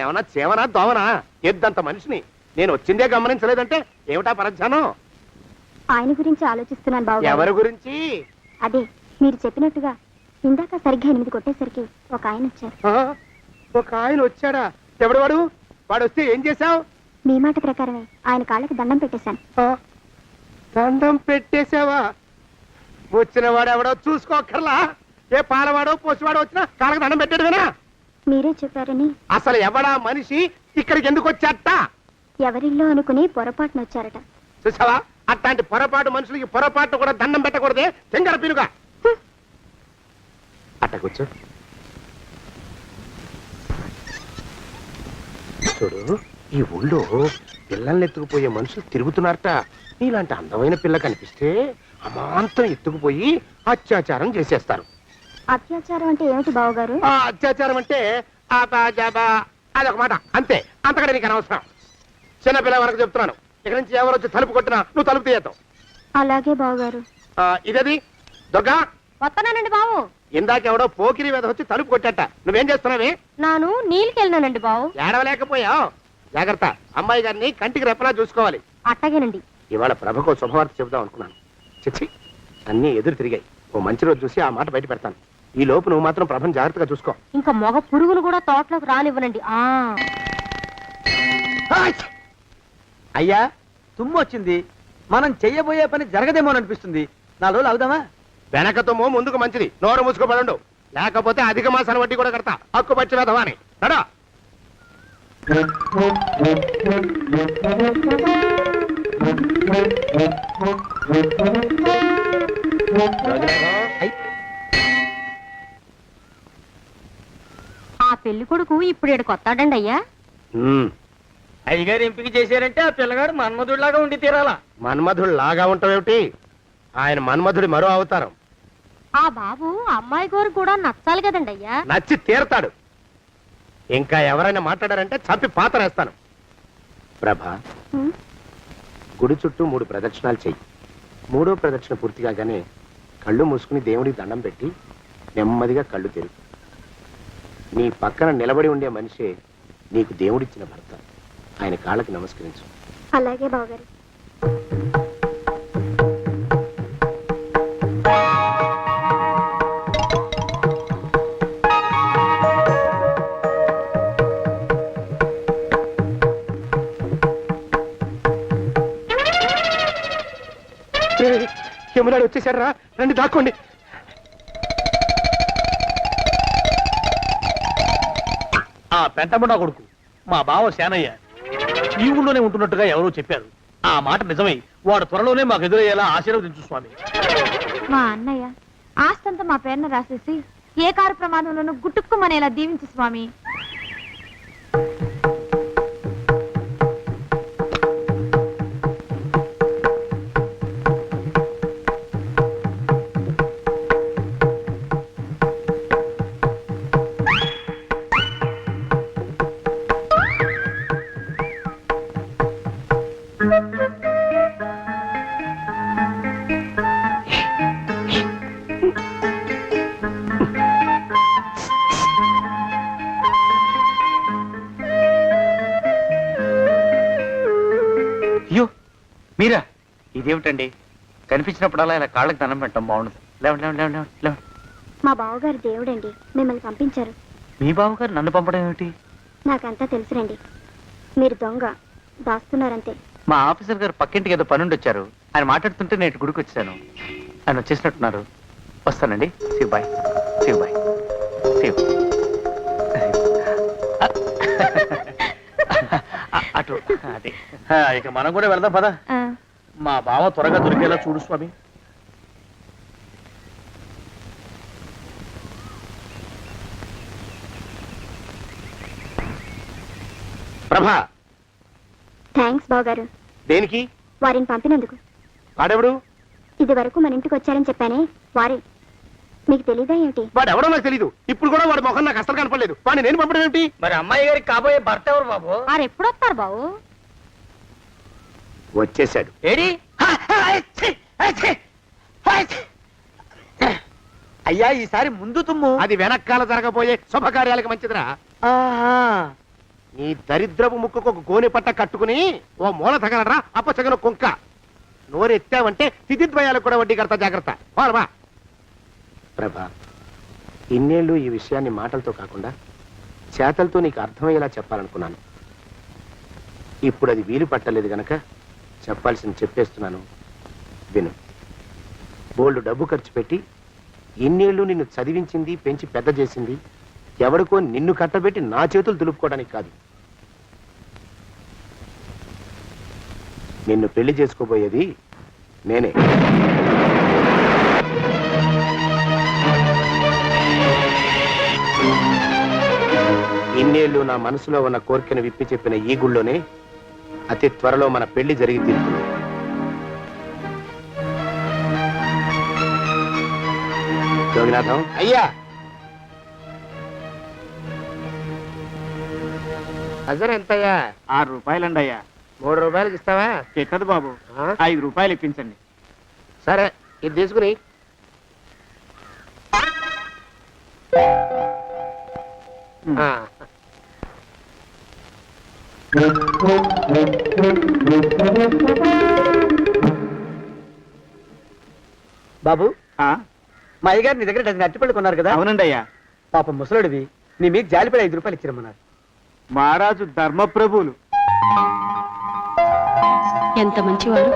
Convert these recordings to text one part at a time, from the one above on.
ఏమన్నా చేవనా దోవనా ఎద్దంత మనిషిని నేను వచ్చిందే గమనించలేదంటే ఏమిటా పరధ్యానం? ఆయన గురించి ఆలోచిస్తున్నాను బాబు. ఎవరి గురించి? అదే మీరు చెప్పినట్టుగా ఇందాక సరిగ్గా 8 కొట్టేసరికి ఒక ఆయన వచ్చారు. ఒక ఆయన వచ్చాడా? ఎవడు వాడు? వాడు వస్తే ఏం చేశావు? మీ మాట ప్రకారమే ఆయన కాళ్ళకి దండం పెట్టేశాను. దండం పెట్టేశావా? వచ్చిన వాడు ఎవడో చూసుకోకర్లా. ఏ పాలవాడో పోసివాడో వచ్చినా కాళ్ళకి దండం పెట్టాడువేనా? మీరే చెప్పారని. అసలు ఎవడా మనిషి ఇక్కడికి ఎందుకు వచ్చాట? ఎవరిల్లో అనుకుని పొరపాటున వచ్చారట. చూసావా, అట్లాంటి పొరపాటు మనుషులకి పొరపాటు కూడా దండం పెట్టకూడదే. తెంగర పిలుగా అట్ట కూర్చో. చూడు, ఈ ఊళ్ళో పిల్లల్ని ఎత్తుకుపోయే మనుషులు తిరుగుతున్నారట. నీలాంటి అందమైన పిల్ల కనిపిస్తే అమాంతం ఎత్తుకుపోయి అత్యాచారం చేసేస్తారు. అత్యాచారం అంటే ఏమిటి బావగారు? అత్యాచారం అంటే అదొక మాట అంతే, అంతకంటే నీకు అనవసరం. చిన్నపిల్ల వరకు చెప్తున్నాను. ఇక్కడి నుంచి ఎవరు వచ్చి తలుపు కొట్టినా నువ్వు తలుపు తీయతావు. అలాగే బావగారు. ఇదది దుర్గా. వస్తున్నానండి బావు. ఇందాకెవడో పోకిరి మీద వచ్చి తలుపు కొట్టట. నువ్వేం చేస్తున్నావే? నాను నీళ్ళకి వెళ్ళినానండి బావు. ఏడవలేకపోయావు. జాగ్రత్త, అమ్మాయి గారిని కంటికి రెప్పలా చూసుకోవాలి. అట్టగేనండి. ఇవాళ ప్రభకు శుభవార్త చెబుదాం అనుకున్నాను. చిచ్చి, అన్నీ ఎదురు తిరిగాయి. ఓ మంచి రోజు చూసి ఆ మాట బయట పెడతాను. ఈ లోపు నువ్వు మాత్రం ప్రభను జాగ్రత్తగా చూసుకో. ఇంకా మగ పురుగులు కూడా తోటలోకి రానివ్వనండి. అయ్యా, తుమ్ము వచ్చింది. మనం చెయ్యబోయే పని జరగదేమో అనిపిస్తుంది. 4 రోజులు అవుదామా? వెనక తుమ్ము ముందుకు మంచిది. నోరు మూసుకోబడండు, లేకపోతే అధిక మాసాల వడ్డీ కూడా కడతా. హక్కు పచ్చి వేధవా అని నడా. ఆ పెళ్లి కొడుకు ఇప్పుడు ఇక్కడికి వస్తాడండి అయ్యా. అయ్యగారు ఎంపిక చేశారంటే ఆ పిల్లగాడు మన్మధుడిలాగా ఉండి తీరాలా. మన్మధుడు లాగా ఉంటావేమిటి? ఆయన మన్మధుడి మరో అవతారం. ఆ బాబు అమ్మాయి గారు కూడా నచ్చాలి కదండి అయ్యా. నచ్చి తీరతాడు. ఇంకా ఎవరైనా మాట్లాడారంటే చంపి పాతరేస్తాను. ప్రభా, గుడి చుట్టూ 3 ప్రదక్షిణాలు చెయ్యి. 3వ ప్రదక్షిణ పూర్తి కాగానే కళ్ళు మూసుకుని దేవుడికి దండం పెట్టి నెమ్మదిగా కళ్ళు తెరుగు. నీ పక్కన నిలబడి ఉండే మనిషే నీకు దేవుడిచ్చిన భర్త. ఆయన కాళ్ళకి నమస్కరించు. అలాగే బావగారు. యమునాడు వచ్చేసాడు రా, రండి దాక్కోండి. ఆ పెంటముడా కొడుకు మా బావ శానయ్య ఈ ఊళ్ళోనే ఉంటున్నట్టుగా ఎవరో చెప్పారు. ఆ మాట నిజమై వాడు త్వరలోనే మాకు ఎదురయ్యేలా ఆశీర్వదించు స్వామి. మా అన్నయ్య ఆస్తంతా మా పేరున రాసేసి ఏ కారు ప్రమాదంలోనూ గుట్టుక్కుమనేలా దీవించు స్వామి. అయ్యో మీరా? ఇదేమిటండి, కనిపించినప్పుడల్లా ఇలా కాళ్ళకి దండం పెట్టడం బాగుండదు. లేవండి లేవండి లేవండి లేవండి. మా బావగారు దేవుడండి, మిమ్మల్ని పంపించారు. మీ బావగారు నన్ను పంపడం ఏమిటి? నాకంతా తెలుసురండి. మీరు దొంగ దాస్తున్నారంతే. మా ఆఫీసర్ గారు పక్కింటికి ఏదో పనుండి వచ్చారు. ఆయన మాట్లాడుతుంటే నేను గుడికి వచ్చాను. ఆయన వచ్చేసినట్టున్నారు. వస్తానండి. శివ్ బాయ్. శివ్ బాయ్. శివ్. అటు అదే. ఇక మనం కూడా వెళ్దాం పదా. మా బావ త్వరగా దొరికేలా చూడు స్వామి. ప్రభా. థ్యాంక్స్ బావగారు. దేనికి? వారిని పంపినందుకు. వాడెవడు? ఇది వరకు మన ఇంటికి వచ్చారని చెప్పానే వారే. మీకు తెలీదా ఏమిటి? వాడు ఎవడో నాకు తెలీదు. ఇప్పుడు కూడా వాడి మొహం నాకు అసలు కనపడలేదు. వాడిని నేను పంపడం ఏమిటి? మరి అమ్మాయి గారికి కాబోయే భర్త ఎవరు బాబు? వారు ఎప్పుడు వస్తారు బాబు? వచ్చేసాడు. ఏడి? అయ్యా, ఈసారి ముందు తుమ్ము. అది వెనకాల జరగబోయే శుభకార్యాలకు మంచిదిరా. నీ దరిద్రపు ముక్కుకు ఒక గోనె పట్ట కట్టుకుని ఓ మూల తగలరా అప్పచగన కుంక. నోరెత్తావంటే తిథిద్వయాలకు కూడా వడ్డీ కడతా, జాగ్రత్త. పోరమా ప్రభా, ఇన్నేళ్ళు ఈ విషయాన్ని మాటలతో కాకుండా చేతలతో నీకు అర్థమయ్యేలా చెప్పాలనుకున్నాను. ఇప్పుడు అది వీలు పట్టలేదు గనక చెప్పాల్సింది చెప్పేస్తున్నాను, విను. బోల్డు డబ్బు ఖర్చు పెట్టి ఇన్నేళ్ళు నిన్ను చదివించింది, పెంచి పెద్ద చేసింది ఎవడికో నిన్ను కట్టబెట్టి నా చేతులు దులుపుకోవడానికి కాదు. నిన్ను పెళ్లి చేసుకోబోయేది నేనే. ఇన్నేళ్ళు నా మనసులో ఉన్న కోరికను విప్పి చెప్పిన ఈ గుళ్ళోనే అతి త్వరలో మన పెళ్లి జరిగి తీరుతుంది. జోగినాథం అయ్యా, హజర్ ఎంతయ్యా? 6 రూపాయలండి అయ్యా. 3 రూపాయలకి ఇస్తావా? చెట్టదు బాబు, 5 రూపాయలు ఇప్పించండి. సరే, ఇది తీసుకుని. ఆ. బాబు, ఆ? మా అయ్యగారు నీ దగ్గర డజన్ అరటిపళ్ళు కొన్నారు కదా? అవునండి అయ్యా. పాపం ముసలుడివి, నీ మీకు జాలిపడి 5 రూపాయలు ఇచ్చిరమ్మన్నారు. మహారాజు ధర్మప్రభువులు. ఎంత మంచివారు.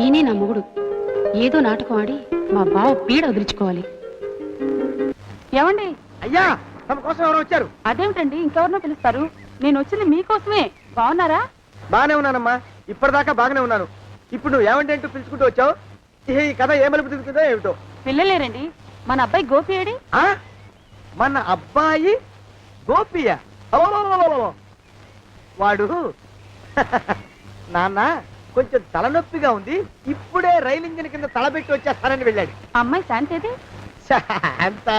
ఈయనే నా మొగుడు. ఏదో నాటకం ఆడి మా బావ పీడ వదిలించుకోవాలి. ఏమండి? అయ్యా, తమ కోసం ఎవరో వచ్చారు. అదేమిటండి, ఇంకెవరినో పిలుస్తారు? నేను వచ్చింది మీకోసమే. బాగున్నారా? బాగానే ఉన్నానమ్మా, ఇప్పటిదాకా బాగానే ఉన్నాను. ఇప్పుడు నువ్వు ఏమంటే అంటూ పిలుచుకుంటూ వచ్చావు. ఈ కథ ఏ మలుపు తిరుగుతుందో ఏమిటో. పిల్లలేరండి. మన అబ్బాయి గోపి ఏడి? ఆ? మన అబ్బాయి గోపియ? అబ్బబ్బబ్బబ్బబ్బ. వాడు నాన్న కొంచెం తలనొప్పిగా ఉంది, ఇప్పుడే రైలు ఇంజిన్ కింద తలబెట్టి వచ్చేస్తానని వెళ్ళాడు. అమ్మాయి శాంతేది? అంత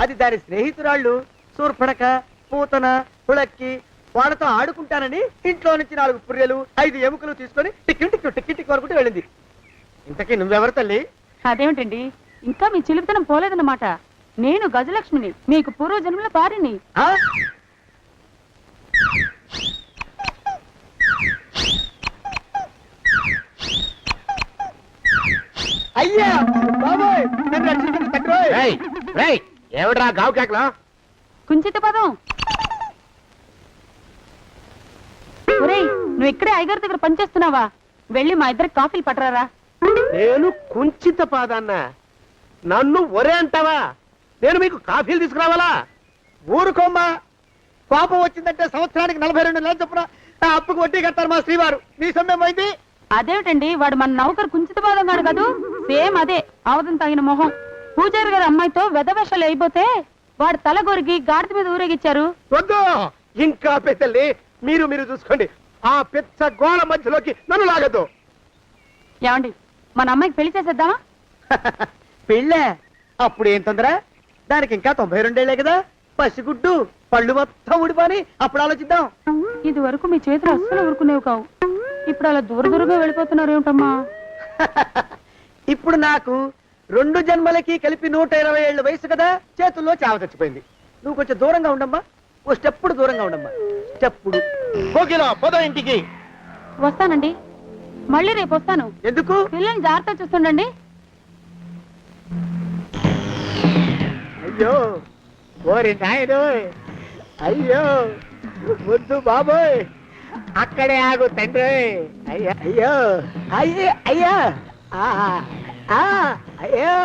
అది దాని స్నేహితురాళ్ళు సూర్పణక, పూతన, హుళక్కి వాళ్ళతో ఆడుకుంటానని ఇంట్లో నుంచి 4 పుర్రెలు 5 ఎముకలు తీసుకొని టిక్కి టిక్కి టిక్కి టిక్కి వరకు వెళ్ళింది. ఇంతకీ నువ్వెవరు తల్లి? అదేమిటండి, ఇంకా మీ చిలుపుతనం పోలేదన్నమాట. నేను గజలక్ష్మిని, మీకు పూర్వజన్మల పారిని. ఆ? అయ్యా బాబోయ్, నన్ను రక్షించండి తండ్రోయ్. రేయ్, రేయ్, ఏమిడ్రా గావు కేకలో? కుంచిత పదం. ఒరేయ్, నువ్వు ఇక్కడే అయ్యగారి దగ్గర పనిచేస్తున్నావా? వెళ్ళి మా ఇద్దరికి కాఫీలు పట్టరారా. నేను కుంచిత పాదాన్న, నన్ను ఒరే అంటావా? నేను మీకు కాఫీలు తీసుకురావాలా? ఊరుకోమ్మా, కోపం వచ్చిందంటే సంవత్సరానికి 42 నెలలు చొప్పున ఆ అప్పుకు వడ్డీ కడతారు మా శ్రీవారు. నీ సొమ్మేం పోయింది? అదేమిటండి, వాడు మన నౌకరు కుంచిత పాదం గాడు కదూ. సేమ్ అదే, ఆవదం తగిన మొహం. పూజారి గారి అమ్మాయితో వెధవేషాలు అయిపోతే వాడు తల గొరిగి గాడిద మీద ఊరేగిచ్చారు. వద్దు, ఇంకా పెద్దల్ని మీరు చూసుకోండి. ఆ పెద్ద గోళ మధ్యలోకి నన్ను లాగద్దు. ఏమండి, మన అమ్మాయికి పెళ్లి చేసేద్దామా? పెళ్ళే? అప్పుడు ఏం తొందర? దానికి ఇంకా 92 ఏళ్లే కదా. పసిగుడ్డు పళ్ళు మొత్తం ఊడిపోని అప్పుడు ఆలోచిద్దాం. ఇది వరకు మీ చేతులు అస్సలు ఊరుకునేవి కావు. ఇప్పుడు అలా దూరంగా వెళ్ళిపోతున్నారు ఏమిటమ్మా? ఇప్పుడు నాకు 2 జన్మలకి కలిపి 120 ఏళ్ళ వయసు కదా, చేతుల్లో చావ చచ్చిపోయింది. నువ్వు కొంచెం దూరంగా ఉండమ్మా, ఓ స్టెప్పుడు దూరంగా ఉండమ్మా. స్టెప్పుడు కోకిలో పోదాం ఇంటికి. వస్తానండి, మళ్ళీ రేపు వస్తాను. ఎందుకు? పిల్లల్ని జాగ్రత్త చూస్తుండండి. అయ్యో ఓరి నాయుడు, అయ్యో వద్దు బాబోయ్, అక్కడే ఆగు తండ్రి. అయ్యా అయ్యో, అయ్యే అయ్యా, అయ్యో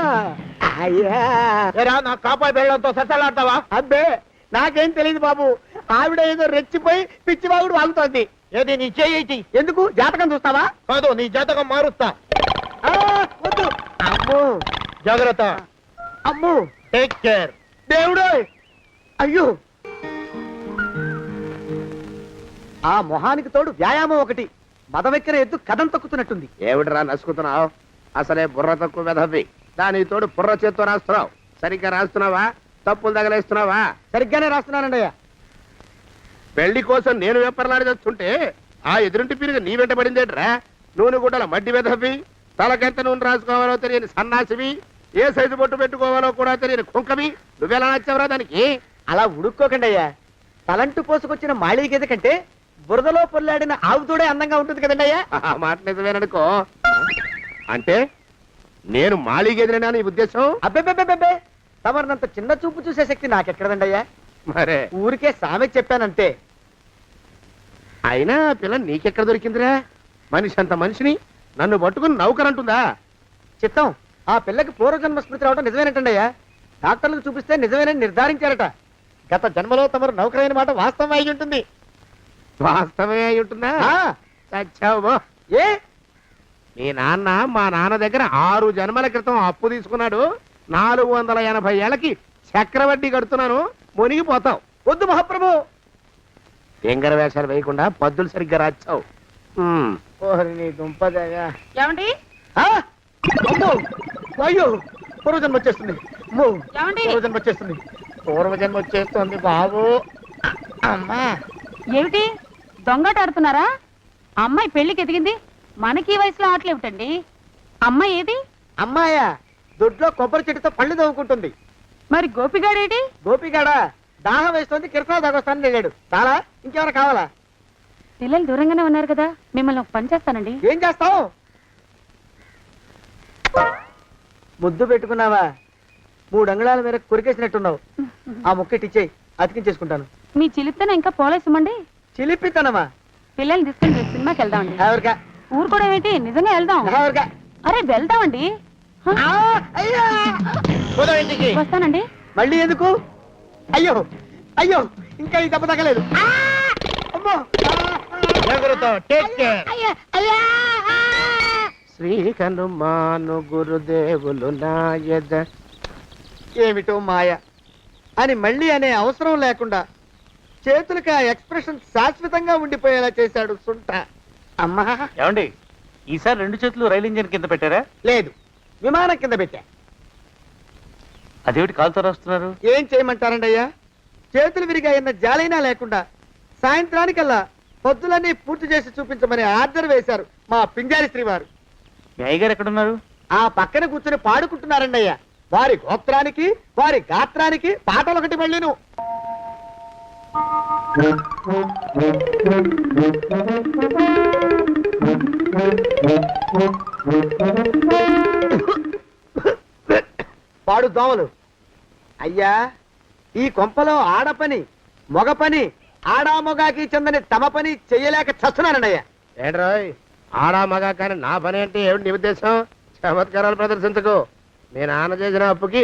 అయ్యా. నా కాపాయి బెళ్ళంతో సత్తలాడతావా? అబ్బే, నాకేం తెలియదు బాబు. ఆవిడ ఏదో రెచ్చిపోయి పిచ్చివాగుడు వాగుతోంది. ఏది నీ చేయి? ఎందుకు? జాతకం చూస్తావా? కాదు, నీ జాతకం మారుస్తా. వద్దు. అమ్మో, జాగ్రత్త. అమ్మో, టేక్ కేర్. దేవుడు. అయ్యో, ఆ మొహానికి తోడు వ్యాయామం ఒకటి. మదవెక్కిన ఎద్దు కథం తొక్కుతున్నట్టుంది. ఏమిటిరా నసుకుతున్నావు? అసలే బుర్ర తక్కువ వెధవి. దాని తోడు బుర్ర చేత్తో రాస్తున్నావు. సరిగ్గా రాస్తున్నావా? తప్పులు తగలేస్తున్నావా? సరిగ్గానే రాస్తున్నానండి అయ్యా. పెళ్లి కోసం నేను వెప్పర్లాడి చేస్తుంటే ఆ ఎదురింటి పిరుగు నీ వెంట పడిందేట్రా? నూనె గుడ్డల మడ్డి వెధవి, తలకెంత నూనె రాసుకోవాలో తెలియని సన్నాసివి, ఏ సైజు బొట్టు పెట్టుకోవాలో కూడా తెలియని కుంకవి. నువ్వెలా నచ్చావురా దానికి? అలా ఉడుక్కోకండి అయ్యా. తలంటు పోసుకొచ్చిన మాళీ గేదె కంటే బురదలో పొల్లాడిన ఆవు తోడే అందంగా ఉంటుంది కదండి అయ్యా. ఆ మాట నిజమేననుకో. అంటే నేను మాళీగేదినా నీ ఉద్దేశం? అబ్బెబ్బెబ్బెబ్బే, తమరినంత చిన్న చూపు చూసే శక్తి నాకెక్కడదండి అయ్యా. మరే ఊరికే సామె చెప్పానంతే. అయినా ఆ పిల్ల నీకెక్కడ దొరికిందిరా? మనిషి అంత మనిషిని నన్ను పట్టుకుని నౌకరంటుందా? చిత్తం, ఆ పిల్లకి పూర్వజన్మ స్మృతి రావడం నిజమేనటండి అయ్యా. డాక్టర్లకు చూపిస్తే నిజమేనని నిర్ధారించారట. గత జన్మలో తమరు నౌకరైన మాట వాస్తవం అయి ఉంటుంది. వాస్తవమే అయి ఉంటుందా? ఆ, చచ్చావు. ఏ మీ నాన్న మా నాన్న దగ్గర 6 జన్మల క్రితం అప్పు తీసుకున్నాడు. 480 ఏళ్ళకి చక్రవడ్డీ కడుతున్నాను. మునిగిపోతావు. వద్దు మహాప్రభు. ఎంగర వేషాలు వేయకుండా పద్దులు సరిగ్గా రాచావు. ఓహరి నీ దుంపదగా. ఏమండి ఆ? అమ్మో! అయ్యో, పూర్వజన్మ వచ్చేస్తుంది. అమ్మో, ఏమండి? పూర్వజన్మ వచ్చేస్తుంది. పూర్వజన్మ వచ్చేస్తుంది బాబు. అమ్మా, ఏమిటి దొంగట ఆడుతున్నారా? అమ్మాయి పెళ్లికి ఎదిగింది, మనకి ఈ వయసులో ఆటలేమిటండి? అమ్మాయి ఏది? అమ్మాయా దొడ్లో కొబ్బరి చెట్టుతో పళ్ళు తవ్వుకుంటుంది. మరి గోపిగాడేటి? గోపిగాడ దాహం వేస్తుంది, కిరసా దాగొస్తానని వెళ్ళాడు. చాలా ఇంకేమైనా కావాలా? పిల్లలు దూరంగానే ఉన్నారు కదా, మిమ్మల్ని ఒక పని చేస్తానండి. ఏం చేస్తావు? ముద్దు పెట్టుకున్నావా? 3 అంగుళాల మేర కొరికేసినట్టున్నావు. ఆ ముక్కటిచ్చేయి, అతికించేసుకుంటాను. మీ చిలిపితన ఇంకా పోలేసమండి. చిలిపితనమా? పిల్లల్ని తీసుకుని రేపు సినిమాకి వెళ్దామండి. ఎవరికా? ఊరు కూడా ఏంటి, నిజంగా వెళ్దాం. ఎవరికా? అరే వెళ్దామండి. హ, ఆ, అయ్యా! పోదాం ఇంటికి. వస్తానండి. మళ్ళీ ఎందుకు? అయ్యో అయ్యో, ఇంకా ఈ దెబ్బ తగ్గలేదు. ఆ! అమ్మో! శ్రీ హనుమాను గురుదేవులు నాయద. ఏమిటో మాయ అని మళ్ళీ అనే అవసరం లేకుండా చేతులకి ఆ ఎక్స్ప్రెషన్ శాశ్వతంగా ఉండిపోయేలా చేశాడు సుంట. అమ్మా, ఏమండి ఈసారి 2 చేతులు రైలు ఇంజిన్ కింద పెట్టారా? లేదు, విమానం కింద పెట్టా. అదేమిటి కాలుతో రాస్తున్నారు? ఏం చేయమంటారండి అయ్యా? చేతులు విరిగాయన్న జాలైనా లేకుండా సాయంత్రానికల్లా పొద్దులన్నీ పూర్తి చేసి చూపించమని ఆర్డర్ వేశారు మా పింజారి శ్రీ వారు. మీ అయ్యగారు ఎక్కడున్నారు? ఆ పక్కన కూర్చొని పాడుకుంటున్నారండి అయ్యా. వారి గోత్రానికి వారి గాత్రానికి పాటలు ఒకటి మళ్ళీను. పాడు దోమలు. అయ్యా, ఈ కొంపలో ఆడపని మొగ పని ఆడా మొగాకి చెందని తమ పని చెయ్యలేక చస్తున్నానండయ్యా. ఏంట్రోయ్, ఆడా మగా కానీ నా పని అంటే ఏమిటి నీ ఉద్దేశం? చమత్కారాలు ప్రదర్శించకు. మీ నాన్న చేసిన అప్పుకి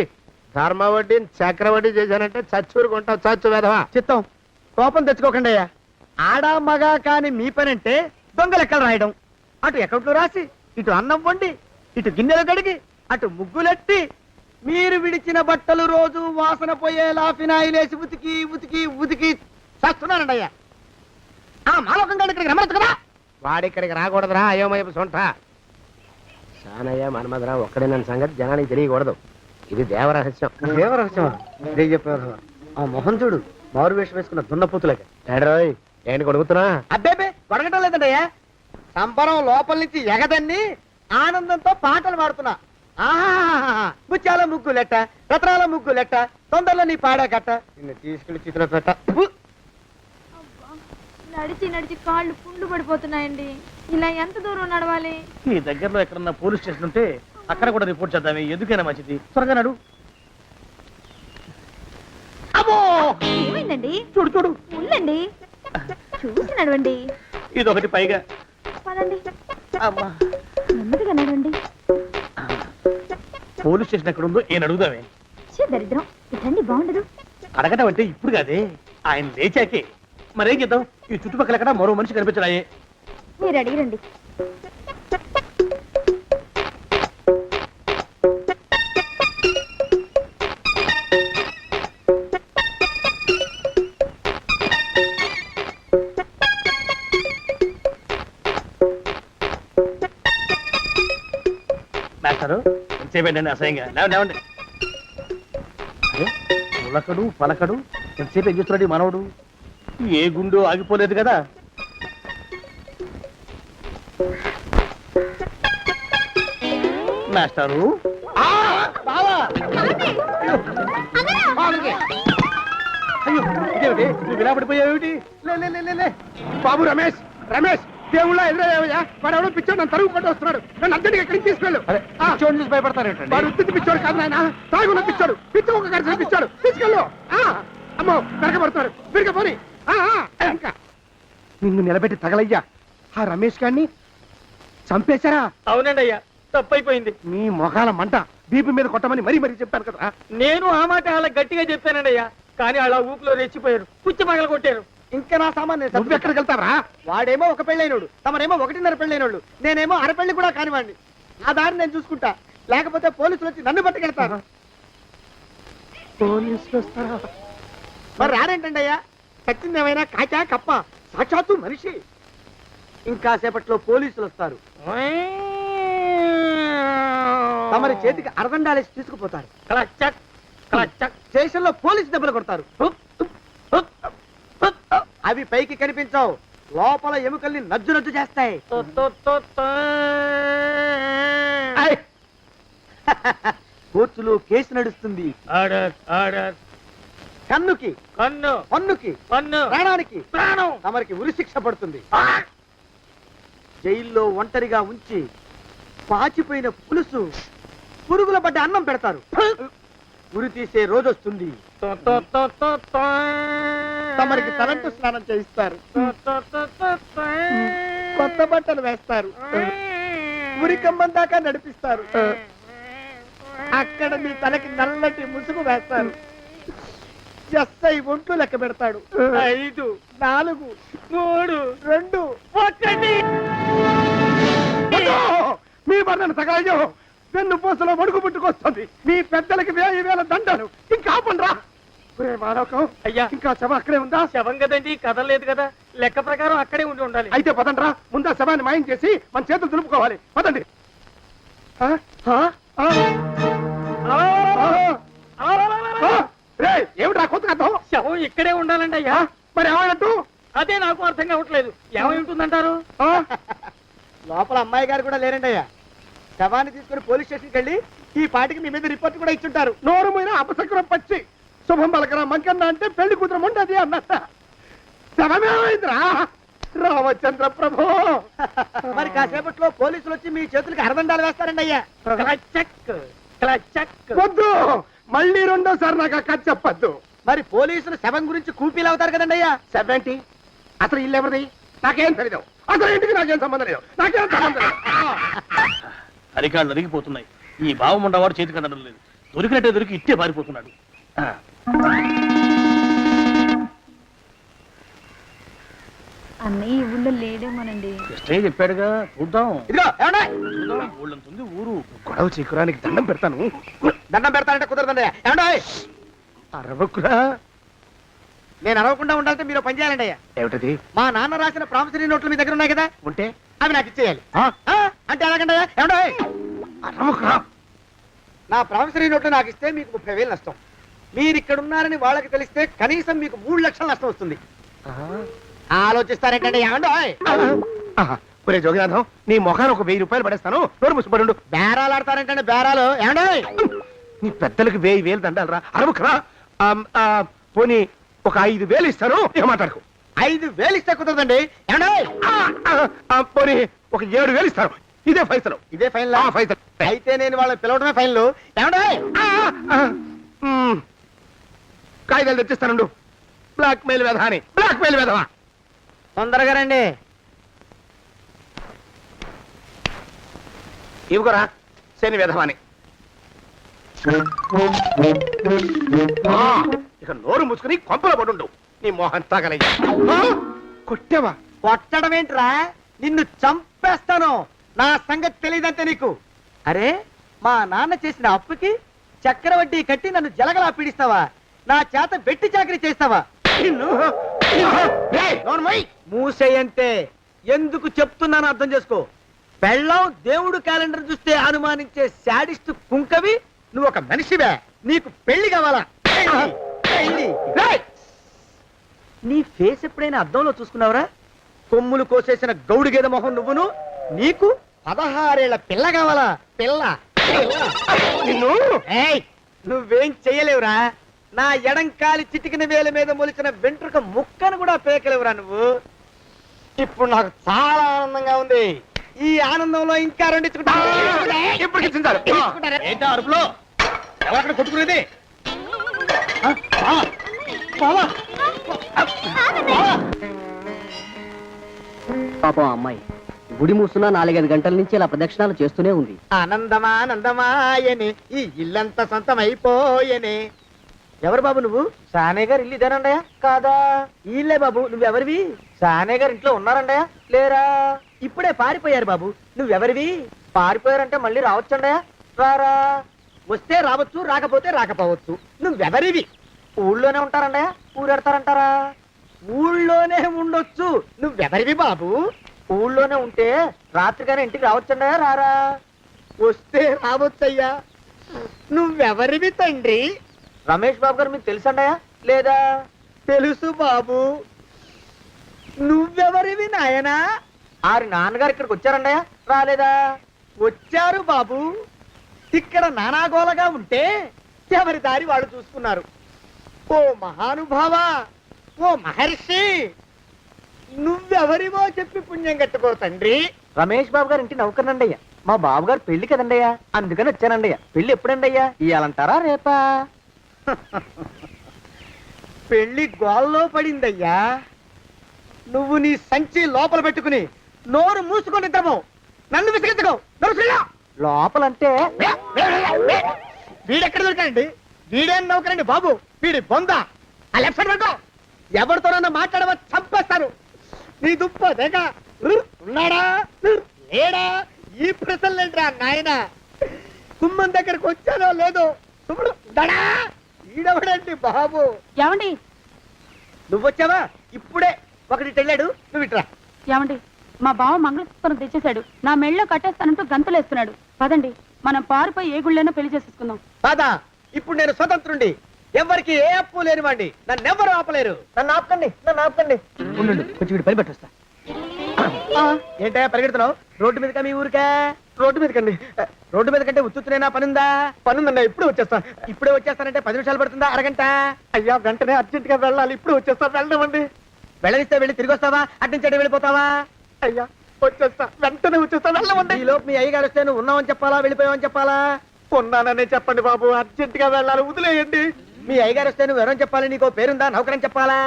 ధర్మ వడ్డీ చక్రవడ్డీ చేశానంటే చచ్చూరు కొంటావు. చచ్చు వెధవా. చిత్తం, కోపం తెచ్చుకోకండి అయ్యా. ఆడా మగా కాని మీ పని అంటే దొంగ లెక్కలు రాయడం. అటు అకౌంట్లో రాసి, ఇటు అన్నం వండి, ఇటు గిన్నెలు కడిగి, అటు ముగ్గులెట్టి, మీరు విడిచిన బట్టలు రోజు వాసన పోయేలా ఫినాయిలేసి ఉతికి ఉతికి ఉతికి చస్తున్నానండి అయ్యా. ఆ మాలోకం గారి ఇక్కడికి రమ్మనొచ్చు కదా. వాడిక్కడికి రాకూడదురా అయోమయపు సొంట. సానయ్య మన్మధరా ఒక్కడే నన్ను సంగతి జనానికి తెలియకూడదు. ఇది దేవరహస్యం. దేవరహస్యమా? ఆ మొహం చూడు, మారు వేషం వేసుకున్న దున్నపోతులకి. ఏడ్రోయ్, ఏంటి కొడుకుతున్నా? అబ్బేబే, కొడగటం లేదండయ్యా. సంబరం లోపల నుంచి ఎగదన్ని ఆనందంతో పాటలు పాడుతున్నా. ఆహా, ముత్యాల ముగ్గు లెట్ట, రత్నాల ముగ్గు లెట్ట, తొందరలో నీ పాడా కట్ట, నిన్ను తీసుకెళ్లి చిత్ర పెట్ట. నడిచి నడిచి కాళ్ళు పుండ్లు పడిపోతున్నాయండి. ఇలా ఎంత దూరం నడవాలి? ఈ దగ్గరలో ఎక్కడన్నా పోలీస్ స్టేషన్ ఉంటే అక్కడ కూడా రిపోర్ట్ చేద్దామే. ఎందుకైనా మంచిది. త్వరగా నడు. అమ్మో! ఏమైందండి? చూడు చూడు, ఉండండి, చూసి నడవండి. ఇదొకటి పైగా. పదండి, అమ్మా, నెమ్మదిగా నడవండి. పోలీస్ స్టేషన్ ఎక్కడ ఉందో ఏం అడుగుదామే. ఛీ, దరిద్రం, ఇటండి బాగుండదు. అడగటం అంటే ఇప్పుడు కాదే, ఆయన లేచాకే. మరేం చేద్దాం? ఈ చుట్టుపక్కల ఎక్కడ మరో మనిషి కనిపించడాయే. మీరు అడిగిరండి. మాస్టారు ఎంతసేపండి అసహ్యంగా? లేవండి లేవండి. అరే, ఉలకడు పలకడు, ఎంతసేపు ఏం చేస్తున్నాడు ఈ మనవడు? ఏ గుండు ఆగిపోలేదు కదా. మాస్టారు, బావా! అయ్యో, అయ్యో ఇదేమిటి నువ్వు ఇలా పడిపోయావేమిటి లే లే లే, లే లే బాబు రమేష్ రమేష్ దేవుళ్ళ ఎదురయ్యా వాడు ఎవడో పిచ్చోడు నన్ను తరుగు కొట్టి వస్తున్నాడు నన్ను అర్జెంట్గా ఎక్కడికి తీసుకెళ్ళు చూడండి చూసి భయపడతారేంటండి వాడు ఉత్తి పిచ్చోడు కాదు నాయన తాగున్న పిచ్చోడు పిచ్చి ఒక కలిసిన పిచ్చోడు తీసుకెళ్ళు అమ్మో వెనకబడుతున్నాడు విరగపోని ఇంకా నిన్ను నిలబెట్టి తగలయ్యా ఆ రమేష్ గారిని చంపేశారా? అవునండి అయ్యా తప్పైపోయింది. మీ మొఖాల మంట బీపీ మీద కొట్టమని మరీ మరీ చెప్పాను కదా. నేను ఆ మాట అలా గట్టిగా చెప్పానండి అయ్యా, కానీ అలా ఊపిలో రెచ్చిపోయారు, పుచ్చి పగల కొట్టారు. ఇంకా నా సామాన్ నువ్వు ఎక్కడికి వెళ్తావరా? వాడేమో ఒక పెళ్ళైనోడు, తమరేమో 1.5 పెళ్ళైనోళ్ళు, నేనేమో అరపెళ్ళి కూడా కానివ్వండి. ఆ దారి నేను చూసుకుంటా, లేకపోతే పోలీసులు వచ్చి నన్ను పట్టుకెళ్తారు. పోలీసులు వస్తారా? మరి రారేంటండి అయ్యా, చచ్చింది ఏమైనా కాచా కప్ప, సాక్షాత్తు మనిషి. ఇంకా సేపట్లో పోలీసులు వస్తారు, తమరి చేతికి అరదండాలేసి తీసుకుపోతారు. స్టేషన్ లో పోలీసు దెబ్బలు కొడతారు, అవి పైకి కనిపించవు, లోపల ఎముకల్ని నజ్జు నజ్జు చేస్తాయి. కోర్టులో కేసు నడుస్తుంది. కన్నుకి కన్ను, పన్నుకి పన్ను, ప్రాణానికి ప్రాణం, తమరికి ఉరిశిక్ష పడుతుంది. జైల్లో ఒంటరిగా ఉంచి పాచిపోయిన పులుసు, పురుగుల పడ్డ అన్నం పెడతారు. ఉరి తీసే రోజు వస్తుంది, తమరికి తలంటు స్నానం చేయిస్తారు, కొత్త బట్టలు వేస్తారు, ఉరికంబం దాకా నడిపిస్తారు. అక్కడ మీ తలకి నల్లటి ముసుగు వేస్తారు. ఎస్ఐ ఒంట్లు లెక్క పెడతాడు. 5, 4, 3, 2, 1. మీ వర్ణన సగాయో వెన్ను పూసలో వణుకు పుట్టుకొస్తుంది. మీ పెద్దలకి 1000 దండలు. ఇంకా ఆపండ్రా. అయ్యా, ఇంకా శవం అక్కడే ఉందా? శవం కదండి, కదలేదు కదా, లెక్క ప్రకారం అక్కడే ఉండి ఉండాలి. అయితే పదండ్రా, ముందా శవాన్ని మాయం చేసి మన చేతులు దులుపుకోవాలి. పదండి. ఏమిట్రా కొత్త కథ? శవం ఇక్కడే ఉండాలండి అయ్యా. మరి ఏమైనట్టు? అదే నాకు అర్థం కావట్లేదు, ఏమై ఉంటుందంటారు? లోపల అమ్మాయి గారు కూడా లేరండి అయ్యా. శవాన్ని తీసుకుని పోలీస్ స్టేషన్కి వెళ్ళి ఈ పాటికి మీ మీద రిపోర్ట్ కూడా ఇచ్చుంటారు. నోరు మీద అపశకునం పచ్చి శుభం పలకరా మంకన్న అంటే పెళ్లి కూతురు ఉండదు అన్నట్ట. శవమేమైందిరా రామచంద్ర ప్రభు? మరి కాసేపట్లో పోలీసులు వచ్చి మీ చేతులకి అరదండాలు వేస్తారండి అయ్యా. వద్దు, మళ్ళీ రెండోసారి నాకు అక్క చెప్పద్దు. మరి పోలీసులు శవం గురించి కూపీలు అవుతారు కదండి అయ్యా. సెవెంటీ అసలు ఇల్లు ఎవరిది? నాకేం తెలియదు. అసలు ఇంటికి నాకేం సంబంధం లేదు. నాకేం సంబంధం లేదు. అరికాళ్ళు అరిగిపోతున్నాయి. ఈ బావముండవాడు చేతికి అందడం లేదు. దొరికినట్టే దొరికి ఇట్టే పారిపోతున్నాడు. అన్నయ్య ఈ ఊళ్ళో లేడేమోనండి. కృష్ణయ్య చెప్పాడుగా, చూద్దాం. ఇదిగో ఏమండి, ఊళ్ళంతుంది ఊరు. గొడవ చీకురానికి దండం పెడతాను. దండం పెడతానంటే కుదరదండి. ఏమండి, అరవకురా. నేను అరవకుండా ఉండాలంటే మీరు పని చేయాలండి అయ్యా. ఏమిటది? మా నాన్న రాసిన ప్రామిసరీ నోట్లు మీ దగ్గర ఉన్నాయి కదా, ఉంటే అవి నాకు ఇచ్చేయాలి. అంటే ఎలాగండి అయ్యా? ఏమండి, అరవకురా. నా ప్రామిసరీ నోట్లు నాకు ఇస్తే మీకు 30,000 నష్టం. మీరు ఇక్కడ ఉన్నారని వాళ్ళకి తెలిస్తే కనీసం మీకు 3 లక్షల నష్టం వస్తుంది. ఆలోచిస్తారేంటండి? ఏమండి, ఒరే జోగినాథం, నీ మొఖాన్ని ఒక 1000 రూపాయలు పడేస్తాను. నోరు ముసుపడు. బేరాలు ఆడతారేంటండి? బేరాలు ఏమండి? నీ పెద్దలకు 1000 దండాలరా. అరవకురా. పోనీ ఒక 5,000 ఇస్తాను. ఏమాటాడుకో. 5,000 ఇస్తే కుదరదండి. ఏమండి, పోనీ ఒక 7,000 ఇస్తాను. ఇదే ఫైసలు. ఇదే ఫైన్ ఫైసలు. అయితే నేను వాళ్ళని పిలవడమే ఫైన్లు. ఏమండి, కాగితాలు తెచ్చిస్తానుండు. బ్లాక్ మెయిల్ వెధవాని. బ్లాక్ మెయిల్ వెధవా. తొందరగా రండి. ఇవ్వరా శని వెధవాని. ఇక నోరు ముసుకుని కొంపలో పడుండు. నీ మోహన్ తాగలయ్యా. కొట్టావా? కొట్టడం ఏంట్రా, నిన్ను చంపేస్తాను. నా సంగతి తెలియదంటే నీకు. అరే, మా నాన్న చేసిన అప్పుకి చక్రవడ్డీ కట్టి నన్ను జలగలా పీడిస్తావా? నా చేత వెట్టి చాకరీ చేస్తావా? మూసేయంటే ఎందుకు చెప్తున్నాను అర్థం చేసుకో. పెళ్ళం దేవుడు క్యాలెండర్ చూస్తే అనుమానించే శాడిస్ట్ కుంకవి నువ్వు ఒక మనిషివే. నీకు పెళ్లి కావాలా? నీ ఫేస్ ఎప్పుడైనా అద్దంలో చూసుకున్నావురా? కొమ్ములు కోసేసిన గౌడు గేదె మొహం నువ్వును. నీకు 16 ఏళ్ల పిల్ల కావాలా? పిల్ల. నిన్ను నువ్వేం చెయ్యలేవురా. నా ఎడంకాలి చిటికిన వేల మీద మొలిచిన వెంట్రుక ముక్కను కూడా పేకలేవురా నువ్వు. ఇప్పుడు నాకు చాలా ఆనందంగా ఉంది. ఈ ఆనందంలో ఇంకా రెండు ఇప్పుడు ఇచ్చిందారు. ఏంటా అరుపులో ఎవరక్కడ కొట్టుకునేది? ఆ, బావా, బావా, బావా. పాపం ఆ అమ్మాయి గుడి మూసున్న 4-5 గంటల నుంచి ఇలా ప్రదక్షిణాలు చేస్తూనే ఉంది. ఆనందమానందమాయని ఈ ఇల్లంతా సొంతం అయిపోయని. ఎవరు బాబు నువ్వు? సానే గారు ఇల్లు ఇదేనండయా? కాదా? ఇల్లే బాబు. నువ్వెవరివి? సానే గారు ఇంట్లో ఉన్నారండయా? లేరా? ఇప్పుడే పారిపోయారు బాబు. నువ్వెవరివి? పారిపోయారంటే మళ్ళీ రావచ్చండయా? రారా? వస్తే రావచ్చు, రాకపోతే రాకపోవచ్చు. నువ్వెవరివి? ఊళ్ళోనే ఉంటారండయా? ఊరెడతారంటారా? ఊళ్ళోనే ఉండొచ్చు. నువ్వెవరివి బాబు? ఊళ్ళోనే ఉంటే రాత్రిగానే ఇంటికి రావచ్చండయా? రారా? వస్తే రావచ్చయ్యా. నువ్వెవరివి తండ్రి? రమేష్ బాబు గారు మీకు తెలుసండయా? లేదా? తెలుసు బాబు. నువ్వెవరివి నాయనా? ఆరి నాన్నగారు ఇక్కడికి వచ్చారండయా? రాలేదా? వచ్చారు బాబు. ఇక్కడ నానాగోలగా ఉంటే ఎవరి దారి వాళ్ళు చూసుకున్నారు. ఓ మహానుభావా, ఓ మహర్షి, నువ్వెవరివో చెప్పి పుణ్యం కట్టుకో తండ్రి. రమేష్ బాబు గారు ఇంటి నౌకర్నండయ్యా. మా బాబు గారు పెళ్లి కదండయ్యా, అందుకని వచ్చానండయ్యా. పెళ్లి ఎప్పుడండయ్యా? ఇయ్యాలంటారా రేపా? పెళ్లి గోల్లో పడిందయ్యా. నువ్వు నీ సంచి లోపల పెట్టుకుని నోరు మూసుకొని నిద్రపో. నన్ను విసిగించుకో. లోపలంటే వీడెక్కడ దొరికాడండి? వీడేం నౌకరండి బాబు, వీడి బొంద. ఆ లెఫ్ట్ సైడ్ పడుకో. ఎవరితోనన్నా మాట్లాడవా చంపేస్తాను. నీ దుప్ప దేక ఉన్నాడా లేడా? ఈ ప్రశ్నలేంట్రా నాయన. కుమ్మం దగ్గరకు వచ్చానో లేదో చూడు. దడా ఈడవడండి బాబు. ఏమండి నువ్వొచ్చావా? ఇప్పుడే ఒకటి తెళ్ళాడు. నువ్వు ఇట్రా. ఏమండి మా బావ మంగళసూత్రం తెచ్చేశాడు. నా మెళ్ళో కట్టేస్తానంటూ గంతులేస్తున్నాడు. పదండి మనం పారిపోయి ఏ గుళ్ళైనా పెళ్లి చేసేసుకుందాం. కాదా? ఇప్పుడు నేను స్వతంత్రుండి, ఎవరికి ఏ అప్పు లేనివాడిని. నన్నెవ్వరు ఆపలేరు. నన్ను ఆపకండి, నన్ను ఆపకండి. ఉండు, కొంచెం వీడు పని పెట్టొస్తా. ఏంటా పరిగెడుతున్నావు? రోడ్డు మీదకా మీ ఊరికా? రోడ్డు మీదకండి. రోడ్డు మీద కంటే ఉత్తునేనా? పనుందా? పనుందన్నా. ఇప్పుడు వచ్చేస్తా. ఇప్పుడే వచ్చేస్తానంటే 10 నిమిషాలు పడుతుందా? అరగంట? అయ్యా వెంటనే అర్జెంట్ గా వెళ్ళాలి. ఇప్పుడు వచ్చేస్తా. వెళ్ళమండి. వెళ్ళనిస్తే వెళ్ళి తిరిగి వస్తావా? అడ్డించండి వెళ్ళిపోతావా? అయ్యా వచ్చేస్తా, వెంటనే వచ్చేస్తా. వెళ్ళమండి. ఈ లోపు మీ అయ్యగారు వస్తే నువ్వు ఉన్నావని చెప్పాలా, వెళ్ళిపోయావని చెప్పాలా? ఉన్నాననే చెప్పండి బాబు. అర్జెంట్ గా వెళ్ళాలి, వదిలేయండి. మీ అయ్యగారు వస్తే నువ్వు ఎవరని చెప్పాలి? నీకో పేరుందా? నౌకరని చెప్పాలా?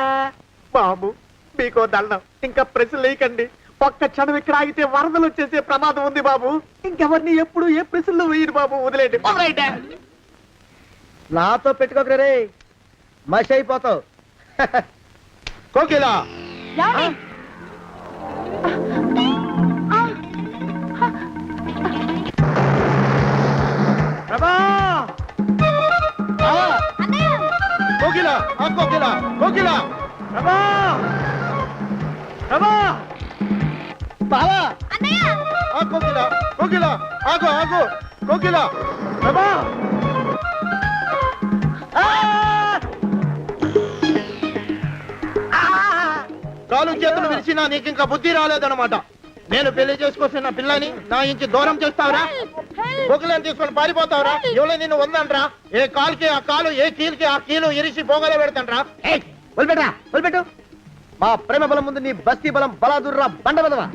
బాబు మీకో దండం. ఇంకా ప్రశ్నలు వేయకండి. ఒక్క క్షణం ఇక్కడ ఆగితే వరదలు వచ్చేసే ప్రమాదం ఉంది బాబు. ఇంకెవరిని ఎప్పుడు ఏ ప్రశ్నలు వేయరు బాబు. వదిలేయండి. నాతో పెట్టుకోకరే, మషి అయిపోతావు. కోకిలా ఏమండి? ప్రభా! కోకిలా కోకిలా కోకిలా ప్రభా! ప్రభా! బావా! కోకిలా కోకిలా ఆగు ఆగు కోకిలా. ప్రభా! ఆ! కాలు చేతులు విరిచినా నీకు ఇంకా బుద్ధి రాలేదన్నమాట. నేను పెళ్లి చేసుకొస్తున్న పిల్లని నా ఇంటి దూరం చేస్తావురా? బొగ్గులను తీసుకొని పారిపోతావురా? ఎవరో నిన్ను ఉందంట్రా? ఏ కాలుకి ఆ కాలు, ఏ కీలుకి ఆ కీలు ఇరిచి బొగలో పెడతాంట్రా? వదిలిపెట్టరా, వదిలిపెట్టు. మా ప్రేమ బలం ముందు నీ బస్తీ బలం బలాదుర్రా బండ బలవా.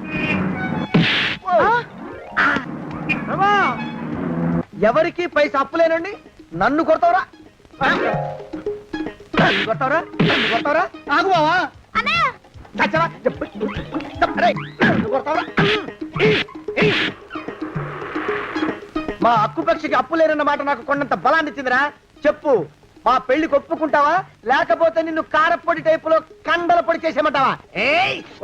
ఎవరికి పైసా అప్పులేనండి నన్ను కొడతావురా? కొడతావురా? కొడతావురా? ఆగు బావా. చచ్చరా? కొడతావురా? మా అక్కుపక్షికి అప్పు లేరన్న మాట నాకు కొండంత బలాన్ని ఇచ్చిందిరా. చెప్పు, మా పెళ్లికి ఒప్పుకుంటావా, లేకపోతే నిన్ను కారపొడి టైపులో కండల పొడి చేసేమంటావా?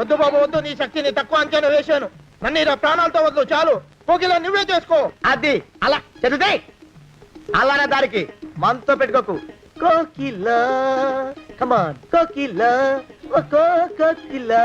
వద్దు బాబు వద్దు. నీ శక్తిని తక్కువ అంచనా వేశాను. నన్ను ఇలా ప్రాణాలతో వద్దు. చాలు. కోకిలా నువ్వే చేసుకో. అది అలా చదివితే అలానే దారికి మనతో పెట్టుకోకు. కోకిలా కమాన్ కోకిలా, ఓ కోకిలా.